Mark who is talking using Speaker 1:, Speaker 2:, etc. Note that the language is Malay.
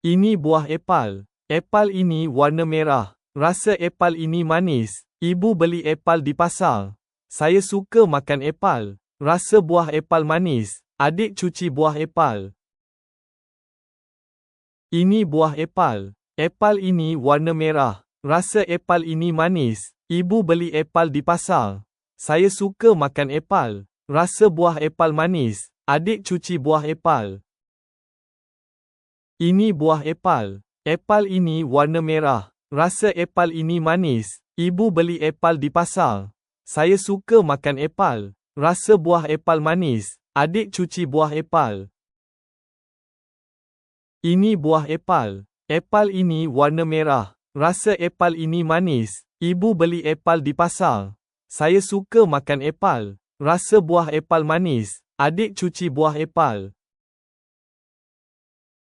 Speaker 1: Ini buah epal. Epal ini warna merah. Rasa epal ini manis. Ibu beli epal di pasar. Saya suka makan epal. Rasa buah epal manis. Adik cuci buah epal. Ini buah epal. Epal ini warna merah. Rasa epal ini manis. Ibu beli epal di pasar. Saya suka makan epal. Rasa buah epal manis. Adik cuci buah epal. Ini buah epal. Epal ini warna merah. Rasa epal ini manis. Ibu beli epal di pasar. Saya suka makan epal. Rasa buah epal manis. Adik cuci buah epal. Ini buah epal. Epal ini warna merah. Rasa epal ini manis. Ibu beli epal di pasar. Saya suka makan epal. Rasa buah epal manis. Adik cuci buah epal.